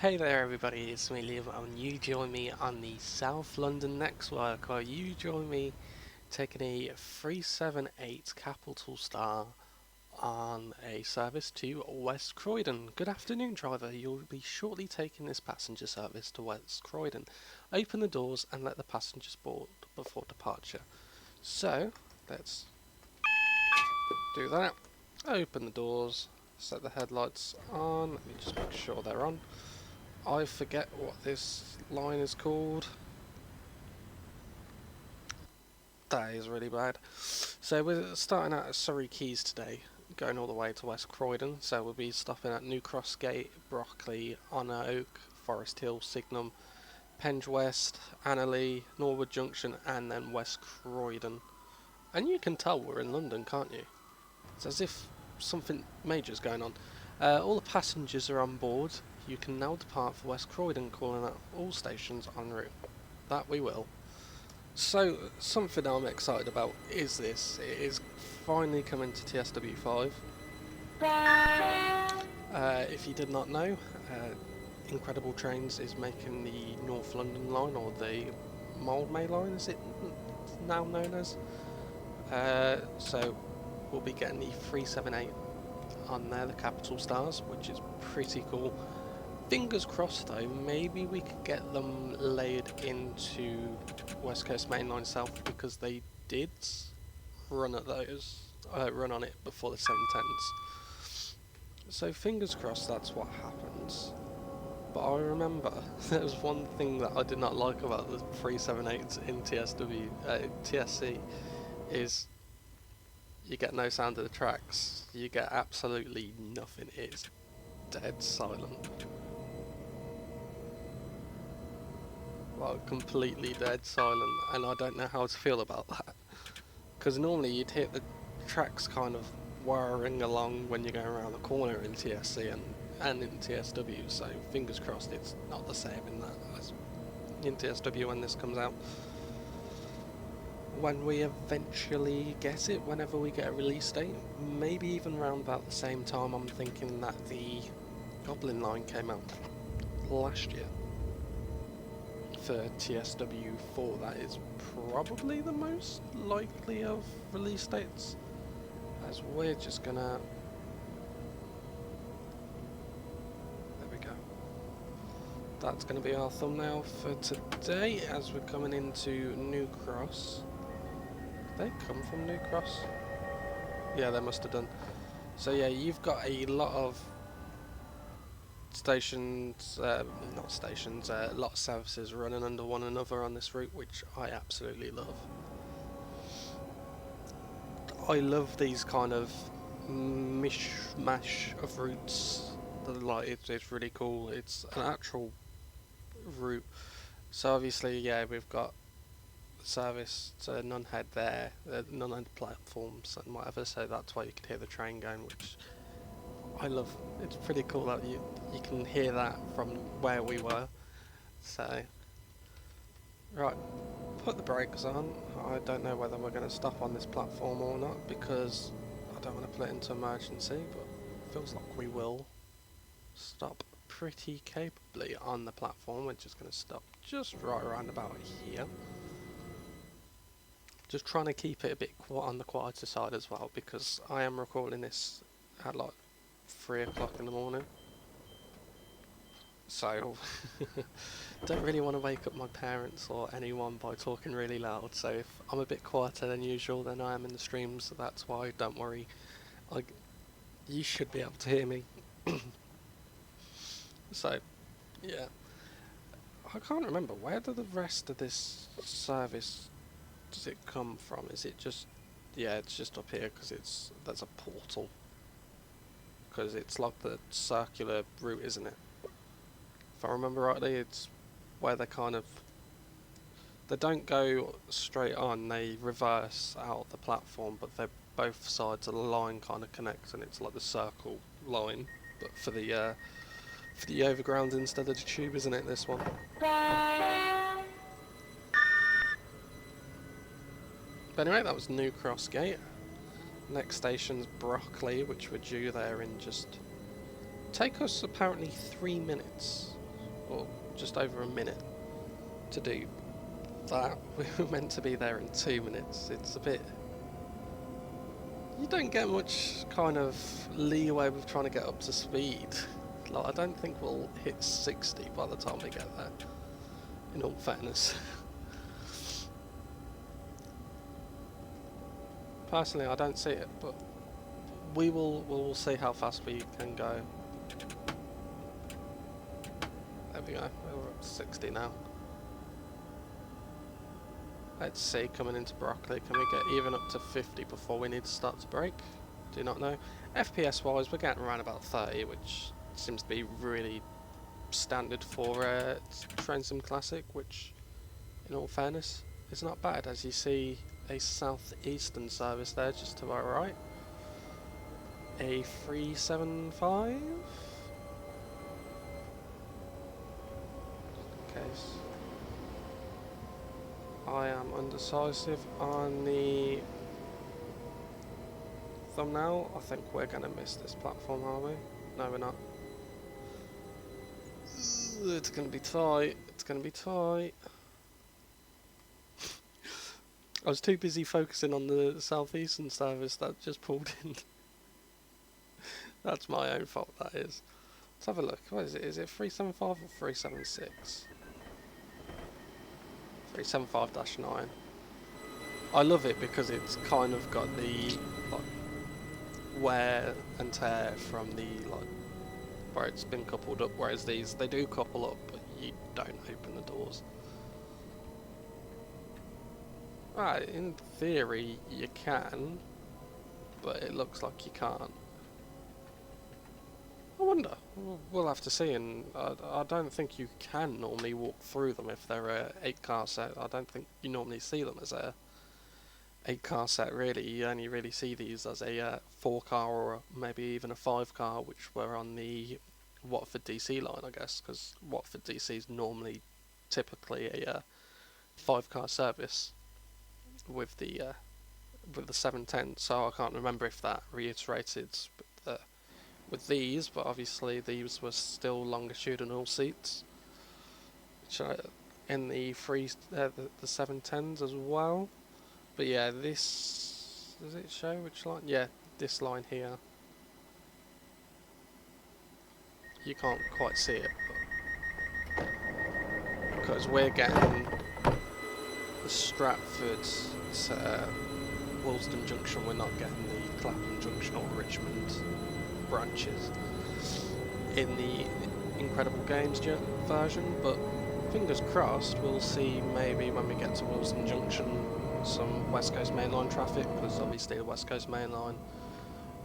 Hey there everybody, it's me Liam and you join me on the South London Network, or you join me taking a 378 Capitalstar on a service to West Croydon. Good afternoon driver, you'll be shortly taking this passenger service to West Croydon. Open the doors and let the passengers board before departure. So, let's do that. Open the doors, set the headlights on, let me just make sure they're on. I forget what this line is called. That is really bad. So we're starting out at Surrey Quays today, going all the way to West Croydon. So we'll be stopping at New Cross Gate, Brockley, Honor Oak, Forest Hill, Signum, Penge West, Annerley, Norwood Junction, and then West Croydon. And you can tell we're in London, can't you? It's as if something major's going on. All the passengers are on board. You can now depart for West Croydon, calling at all stations en route. That we will. So, something I'm excited about is this. It is finally coming to TSW5. If you did not know, Incredible Trains is making the North London line, or the Mildmay line, is it now known as? So, we'll be getting the 378 on there, the Capitalstars, which is pretty cool. Fingers crossed though, maybe we could get them laid into West Coast Main Line South, because they did run at those, run on it before the 710s. So fingers crossed that's what happens. But I remember there was one thing that I did not like about the 378s in TSC is you get no sound of the tracks. You get absolutely nothing. It's dead silent. Well, completely dead silent, and I don't know how to feel about that. Because normally you'd hear the tracks kind of whirring along when you're going around the corner in TSC and in TSW, so fingers crossed it's not the same in that as in TSW when this comes out. When we eventually get it, whenever we get a release date, maybe even around about the same time I'm thinking that the Goblin line came out last year. For TSW4, that is probably the most likely of release dates, as we're just gonna, there we go, that's gonna be our thumbnail for today as we're coming into New Cross. Did they come from New Cross? Yeah, they must have done. So yeah, you've got a lot of stations, not stations, a lot of services running under one another on this route, which I absolutely love. I love these kind of mishmash of routes. It's really cool. It's an actual route. So obviously, yeah, we've got service to Nunhead there, Nunhead platforms and whatever. So that's why you can hear the train going, which I love. It's pretty cool that you can hear that from where we were. So, right, put the brakes on. I don't know whether we're going to stop on this platform or not, because I don't want to put it into emergency, but it feels like we will stop pretty capably on the platform. We're just going to stop just right around about here. Just trying to keep it a bit on the quieter side as well, because I am recording this at like 3 o'clock in the morning, so don't really want to wake up my parents or anyone by talking really loud. So if I'm a bit quieter than usual than I am in the streams, so that's why. Don't worry, you should be able to hear me. So yeah, I can't remember, where do the rest of this service, does it come from? Is it just, yeah, it's just up here because there's a portal. Because it's like the circular route, isn't it? If I remember rightly, it's where they don't go straight on, they reverse out the platform, but they're both sides of the line kind of connect, and it's like the circle line, but for the overground instead of the tube, isn't it, this one? But anyway, that was New Cross Gate. Next station's Brockley, which we're due there in just... take us apparently 3 minutes. or just over a minute to do that. We were meant to be there in 2 minutes. It's a bit... You don't get much kind of leeway with trying to get up to speed. Like, I don't think we'll hit 60 by the time we get there, in all fairness. Personally, I don't see it, but we'll see how fast we can go. There we go, we're up to 60 now. Let's see, coming into Broccoli, can we get even up to 50 before we need to start to brake? Do not know. FPS wise, we're getting around about 30, which seems to be really standard for Train Sim Classic, which, in all fairness, is not bad. As you see, a southeastern service there, just to our right. A 375. Okay. I am undecisive on the thumbnail. I think we're going to miss this platform, are we? No, we're not. It's going to be tight. It's going to be tight. I was too busy focusing on the southeastern service that just pulled in. That's my own fault, that is. Let's have a look. What is it? Is it 375 or 376? 375-9. I love it because it's kind of got the like wear and tear from the like where it's been coupled up, whereas these, they do couple up but you don't open the doors. Right, in theory you can, but it looks like you can't. I wonder. We'll have to see, and I don't think you can normally walk through them if they're a 8-car set. I don't think you normally see them as a 8-car set, really. You only really see these as a 4-car or maybe even a 5-car, which were on the Watford DC line, I guess, because Watford DC is normally typically a 5-car service with the 710. So I can't remember if that reiterated with these, but obviously these were still longitudinal seats, which are in the the 710s as well. But yeah, this, does it show which line? Yeah, this line here. You can't quite see it, but because we're getting the Stratford to Willesden Junction, we're not getting the Clapham Junction or Richmond branches in the Incredible Games version, but fingers crossed we'll see maybe when we get to Willesden Junction some West Coast Main Line traffic, because obviously the West Coast Main Line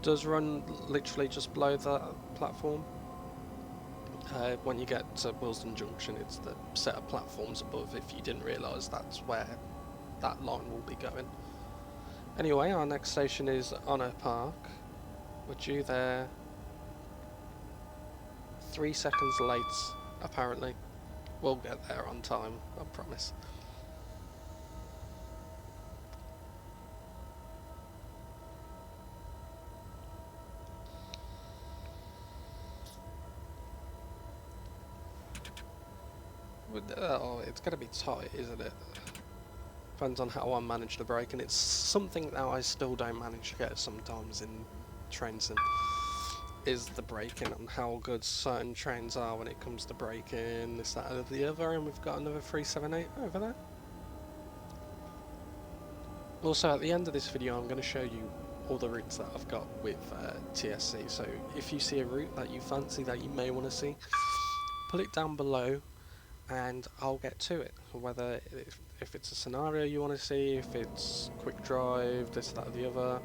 does run literally just below that platform. When you get to Willesden Junction, it's the set of platforms above, if you didn't realise that's where that line will be going. Anyway, our next station is Honour Park. We're due there 3 seconds late, apparently. We'll get there on time, I promise. Oh, it's going to be tight, isn't it? Depends on how I manage the brake, and it's something that I still don't manage to get sometimes in train sim, is the braking, and how good certain trains are when it comes to braking, this, that, and the other. And we've got another 378 over there. Also, at the end of this video, I'm going to show you all the routes that I've got with TSC. So if you see a route that you fancy that you may want to see, put it down below and I'll get to it. Whether if it's a scenario you want to see, if it's quick drive, this, that, or the other,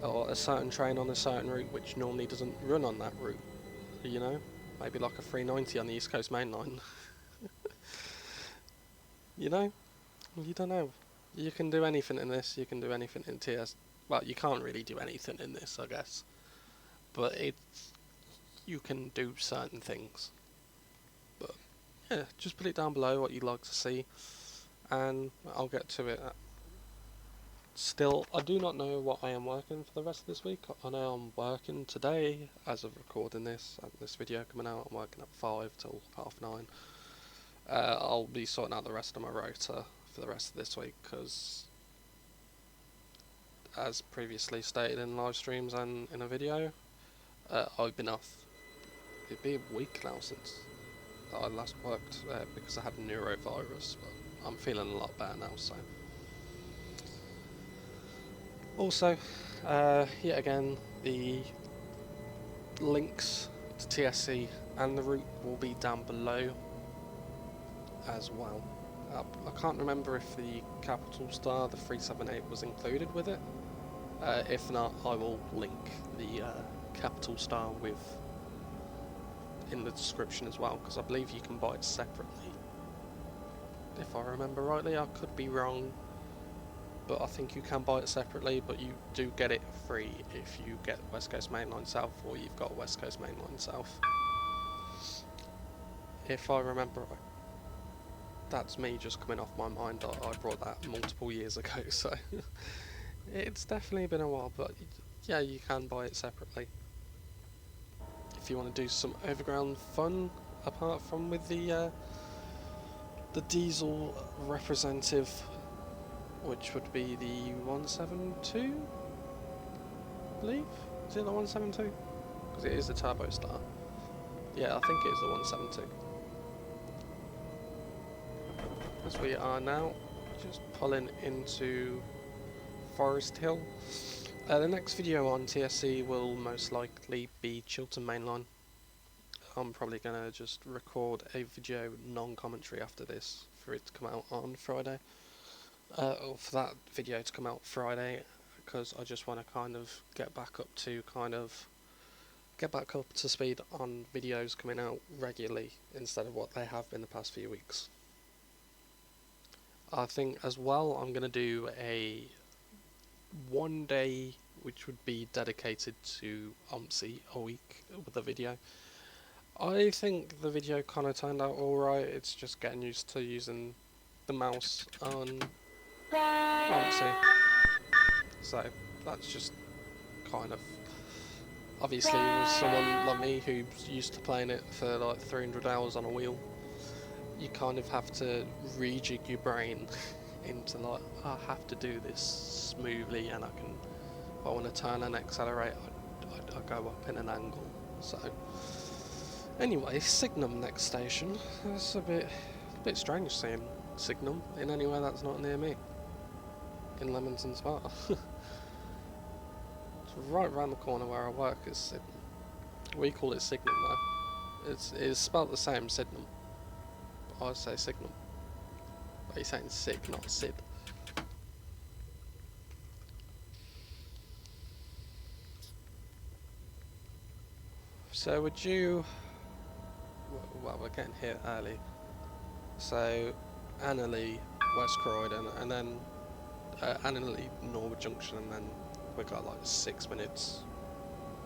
or a certain train on a certain route which normally doesn't run on that route, you know, maybe like a 390 on the East Coast Main Line. You know, you don't know. You can do anything in this. You can do anything in TS. Well, you can't really do anything in this, I guess, but you can do certain things. But yeah, just put it down below what you'd like to see, and I'll get to it. Still, I do not know what I am working for the rest of this week. I know I'm working today, as of recording this, and this video coming out, I'm working at 5 till 9:30. I'll be sorting out the rest of my rota for the rest of this week, because, as previously stated in live streams and in a video, I've been off. It'd be a week now since I last worked, because I had a neurovirus, but I'm feeling a lot better now, so. Also, yet again, the links to TSC and the route will be down below as well. I can't remember if the Capitalstar, the 378, was included with it. If not, I will link the Capitalstar in the description as well, because I believe you can buy it separately. If I remember rightly, I could be wrong, but I think you can buy it separately, but you do get it free if you get West Coast Mainline South or you've got West Coast Mainline South. If I remember right. That's me just coming off my mind. I brought that multiple years ago, so it's definitely been a while, but yeah, you can buy it separately. If you want to do some overground fun, apart from with the diesel representative, which would be the 172, I believe? Is it the 172? Because it is the Capitalstar. Yeah, I think it is the 172. As we are now just pulling into Forest Hill. The next video on TSC will most likely be Chiltern Mainline. I'm probably going to just record a video non-commentary after this for it to come out on Friday. Or for that video to come out Friday, because I just want to kind of get back up to speed on videos coming out regularly instead of what they have been the past few weeks. I think as well I'm going to do a one day which would be dedicated to OMSI a week with a video. I think the video kind of turned out alright. It's just getting used to using the mouse on OMSI. So that's just kind of, obviously with someone like me who's used to playing it for like 300 hours on a wheel, you kind of have to rejig your brain into like, I have to do this smoothly, and I can, if I want to turn and accelerate, I go up in an angle. So anyway, Signum next station. It's a bit strange seeing Signum in anywhere that's not near me. In Leamington Spa. It's right around the corner where I work is Signum. We call it Signum though. It's spelled the same, Signum. I say Signum. But you're saying Sig, not Sid. So would you... Well, we're getting here early. So, Annerley, West Croydon, and then Annerley, Norwood Junction, and then we've got like 6 minutes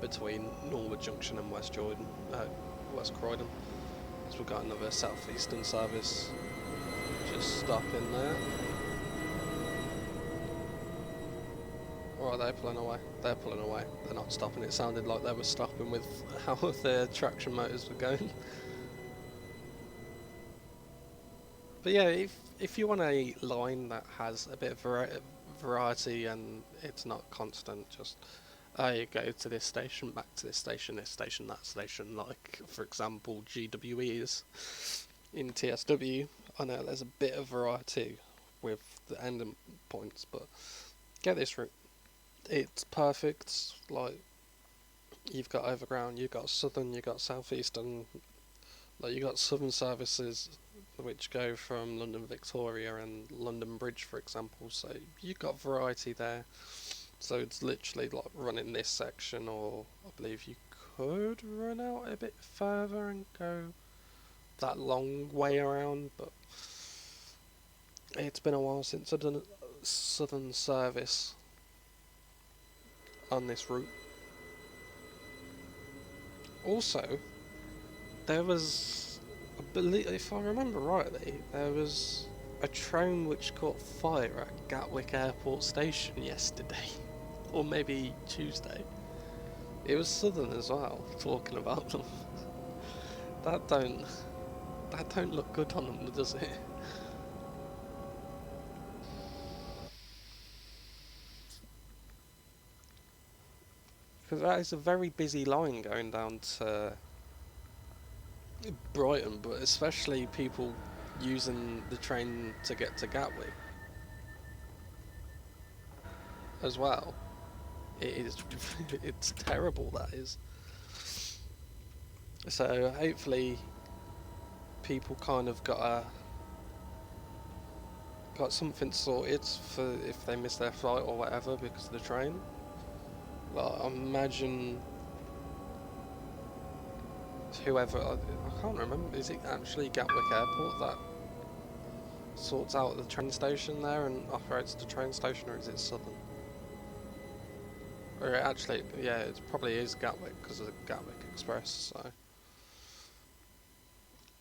between Norwood Junction and West Croydon. So we've got another southeastern service just stopping there. Or are they pulling away? They're pulling away. They're not stopping. It sounded like they were stopping with how their traction motors were going. But yeah, if you want a line that has a bit of variety and it's not constant, just you go to this station, back to this station, that station, like for example GWE is in TSW. I know there's a bit of variety with the ending points, but get this route. It's perfect. Like, you've got overground, you've got southern, you've got southeastern, like you've got southern services which go from London Victoria and London Bridge, for example, so you've got variety there. So it's literally like running this section, or I believe you could run out a bit further and go that long way around, but it's been a while since I've done a southern service on this route. Also, there was, I believe, if I remember rightly, there was a train which caught fire at Gatwick Airport Station yesterday, or maybe Tuesday. It was Southern as well, talking about them. That don't that don't look good on them, does it? Because that is a very busy line going down to Brighton, but especially people using the train to get to Gatwick as well. It is, it's terrible, that is. So hopefully people kind of got something sorted for if they miss their flight or whatever because of the train. Like, I imagine whoever, I can't remember, is it actually Gatwick Airport that sorts out the train station there and operates the train station, or is it Southern? Or actually, yeah, it probably is Gatwick because of the Gatwick Express, so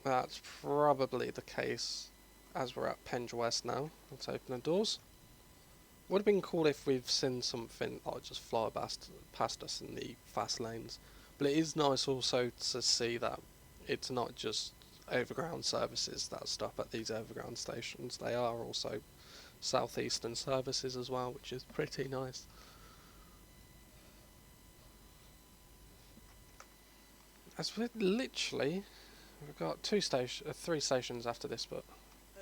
that's probably the case. As we're at Penge West now, let's open the doors. Would have been cool if we've seen something like just fly past us in the fast lanes, but it is nice also to see that it's not just overground services that stop at these overground stations. They are also southeastern services as well, which is pretty nice. As we're literally, we've got three stations after this, but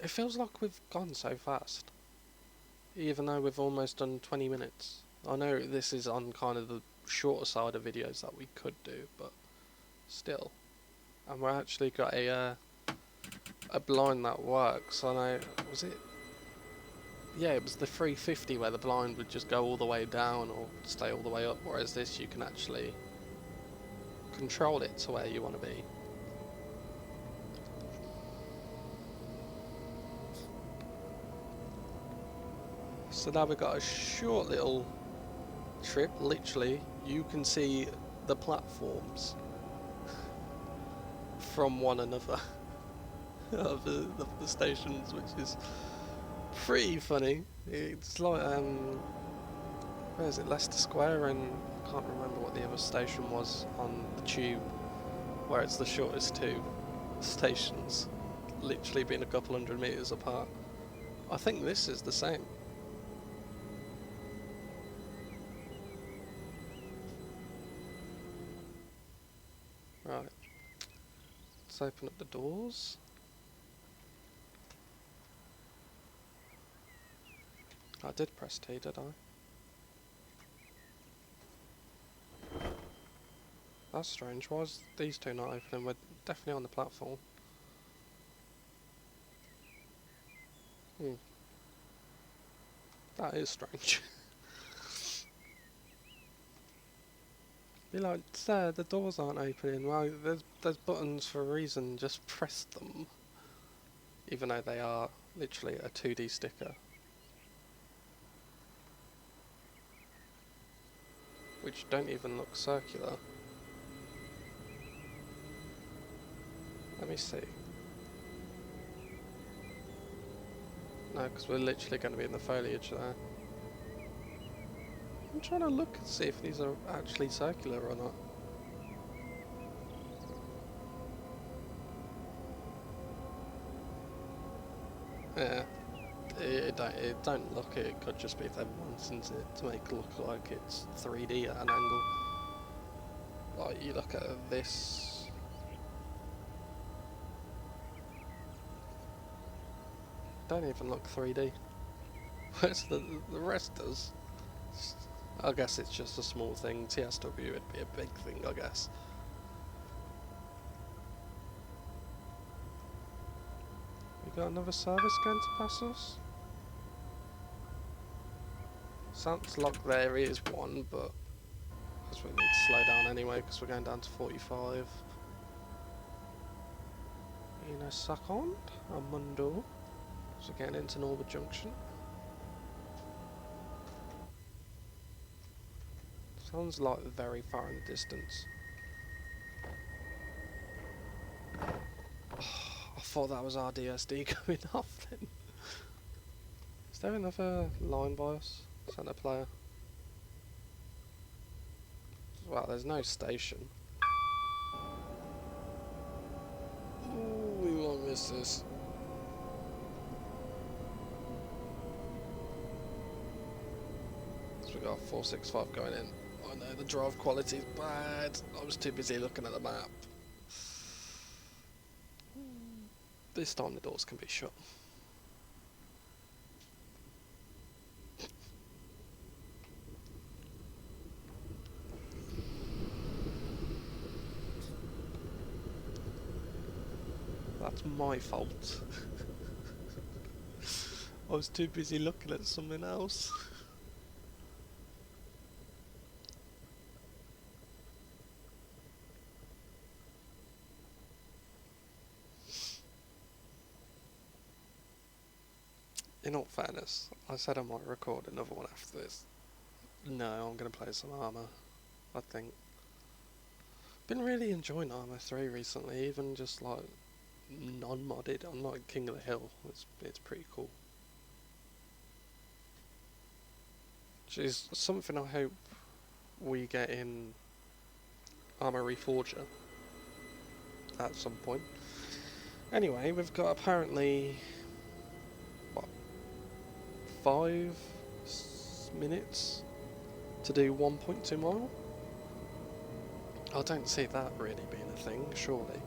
it feels like we've gone so fast, even though we've almost done 20 minutes. I know this is on kind of the shorter side of videos that we could do, but still. And we're actually got a blind that works. I know, was it? Yeah, it was the 350 where the blind would just go all the way down or stay all the way up, whereas this you can actually control it to where you want to be. So now we've got a short little trip, literally. You can see the platforms from one another of the stations, which is pretty funny. It's like, where is it, Leicester Square, and I can't remember what the other station was on the tube, where it's the shortest two stations, literally being a couple hundred metres apart. I think this is the same. Right, let's open up the doors. I did press T, did I? That's strange. Why is these two not opening? We're definitely on the platform. That is strange. Be like, sir, the doors aren't opening. Well, there's buttons for a reason. Just press them. Even though they are literally a 2D sticker. Which don't even look circular. Let me see. No, because we're literally going to be in the foliage there. I'm trying to look and see if these are actually circular or not. Yeah, it don't look it. It could just be them wanting it to make it look like it's 3D at an angle. Like, you look at this. Don't even look 3D. Whereas the rest does. I guess it's just a small thing. TSW would be a big thing, I guess. We got another service going to pass us? Sounds like there is one, but because we need to slow down anyway, because we're going down to 45. In a second, Amundo. So getting into Norwood Junction. Sounds like very far in the distance. Oh, I thought that was our DSD going off then. there another line by us? Centre player? Well, there's no station. Ooh, we won't miss this. So we got 465 going in. I know the drive quality is bad. I was too busy looking at the map. This time the doors can be shut. That's my fault. I was too busy looking at something else. In all fairness, I said I might record another one after this. No, I'm going to play some Armour, I think. Been really enjoying Armour 3 recently, even just like non-modded. I'm like King of the Hill, it's pretty cool. Which is something I hope we get in Armour Reforger at some point. Anyway, we've got apparently, what, 5 minutes to do 1.2 mile? I don't see that really being a thing, surely.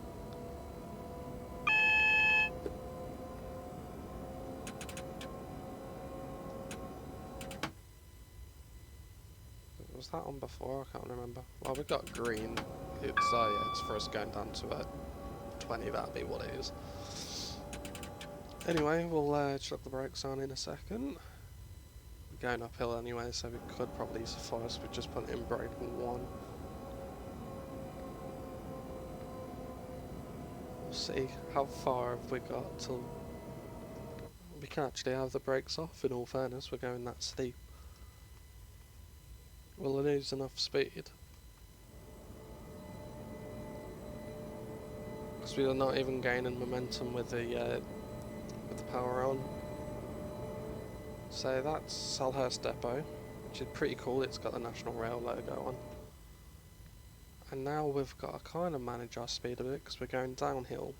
Was that on before? I can't remember. Well, we've got green. It's yeah, it's for us going down to a 20, that'd be what it is. Anyway, we'll chuck the brakes on in a second. We're going uphill anyway, so we could probably suffice with just putting in brake 1. We'll see how far have we got till we can actually have the brakes off. In all fairness, we're going that steep. We'll lose enough speed. Because we are not even gaining momentum with the power on. So that's Selhurst Depot, which is pretty cool. It's got the National Rail logo on. And now we've got to kind of manage our speed a bit because we're going downhill.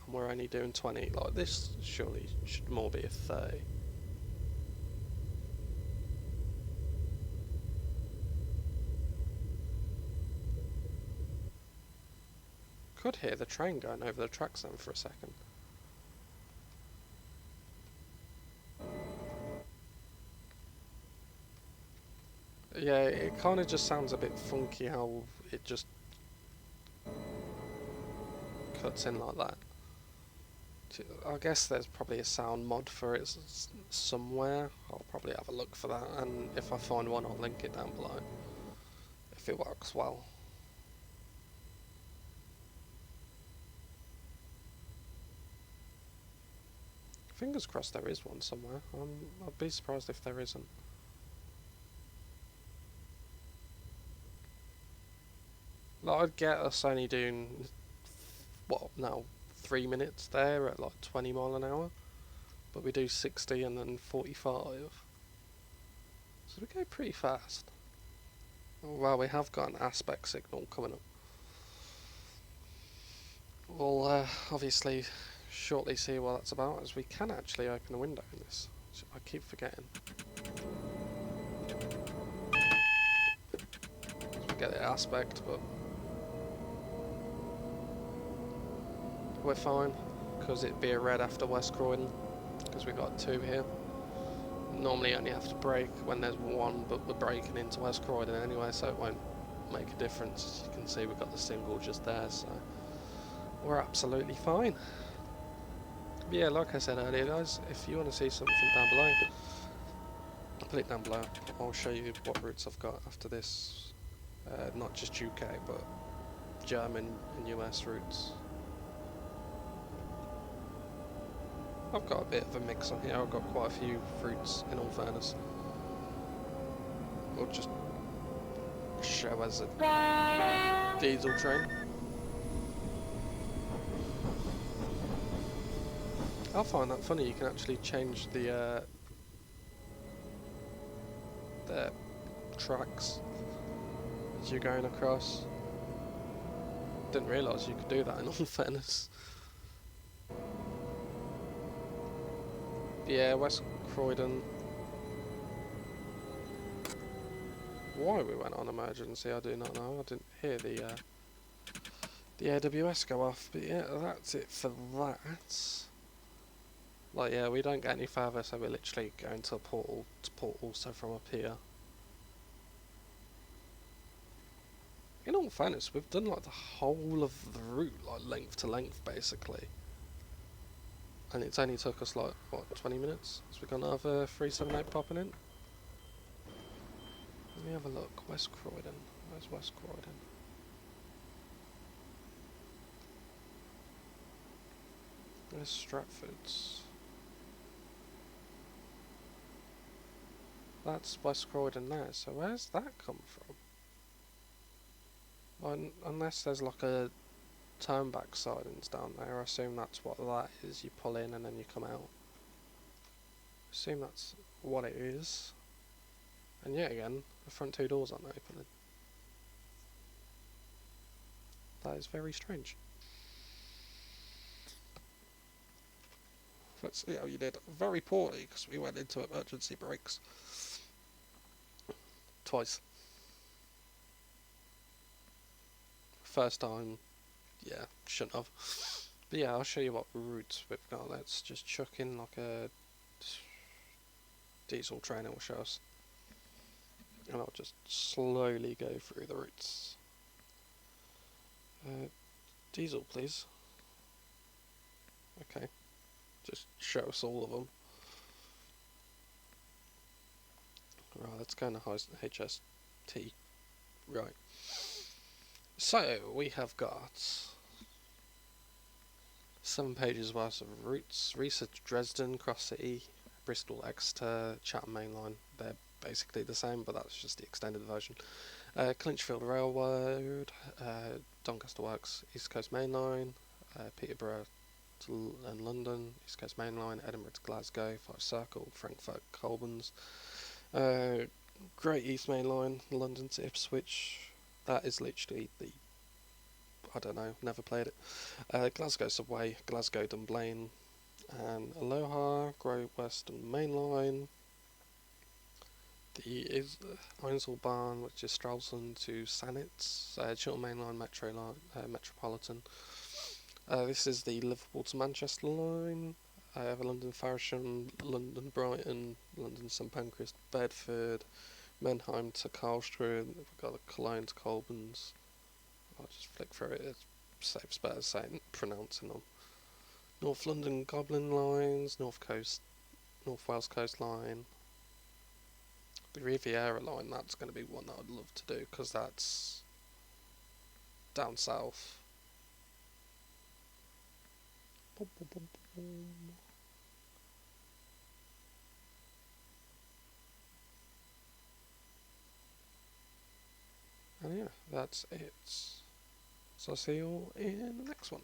And we're only doing 20. Like this surely should more be a 30. Could hear the train going over the tracks then for a second. Yeah, it kind of just sounds a bit funky how it just cuts in like that. I guess there's probably a sound mod for it somewhere. I'll probably have a look for that, and if I find one I'll link it down below if it works well. Fingers crossed there is one somewhere. I'd be surprised if there isn't. Like, I'd get us only doing, what, now 3 minutes there at like 20 mile an hour, but we do 60 and then 45, so we go pretty fast. Well, we have got an aspect signal coming up. We'll obviously shortly see what that's about, as we can actually open a window in this, which I keep forgetting. We get the aspect, but we're fine, because it'd be a red after West Croydon, because we've got 2 here. Normally only have to brake when there's 1, but we're braking into West Croydon anyway, so it won't make a difference. As you can see, we've got the single just there, so we're absolutely fine. But yeah, like I said earlier guys, if you want to see something down below, put it down below. I'll show you what routes I've got after this, not just UK, but German and US routes. I've got a bit of a mix on here. I've got quite a few routes, in all fairness. We'll just show as a diesel train. I find that funny, you can actually change the their tracks as you're going across. Didn't realise you could do that in all fairness. Yeah, West Croydon. Why we went on emergency, I do not know. I didn't hear the AWS go off, but yeah, that's it for that. Like, yeah, we don't get any further, so we're literally going to portal to portal, so from up here. In all fairness, we've done like the whole of the route, like length to length, basically. And it's only took us like, what, 20 minutes? So we've got another 378 popping in. Let me have a look. West Croydon. Where's West Croydon? Where's Stratford's? That's West Croydon there, so where's that come from? Unless there's like a turn back sidings down there, I assume that's what that is. You pull in and then you come out. I assume that's what it is. And yet again, the front two doors aren't opening. That is very strange. Let's see how you did. Very poorly, because we went into emergency brakes. Twice. First time, yeah, shouldn't have. But yeah, I'll show you what routes we've got. Let's just chuck in like a diesel train, it will show us. And I'll just slowly go through the routes. Diesel, please. Okay. Just show us all of them. Right, let's go into HST. Right. So, we have got 7 pages worth of routes. Research Dresden, Cross City, Bristol, Exeter, Chatham Main Line. They're basically the same, but that's just the extended version. Clinchfield Railroad, Doncaster Works, East Coast Main Line, Peterborough and London, East Coast Main Line, Edinburgh to Glasgow, Five Circle, Frankfurt, Colburns, Great East Main Line, London to Ipswich. That is literally the, I don't know, never played it. Glasgow Subway, Glasgow Dunblane, and Aloha, Great Western Main Line. The Einzelbahn, which is Stralsund to Sanitz, Chiltern Main Line, Metropolitan. This is the Liverpool to Manchester line. I have London Farsham, London Brighton, London St Pancras, Bedford, Menheim to Karlsruhe. We've got the Cologne to Colburns. I'll just flick through it. It saves better saying pronouncing them. North London Goblin lines, North Wales coastline. The Riviera line, that's going to be one that I'd love to do because that's down south. And yeah, that's it. So I'll see you all in the next one.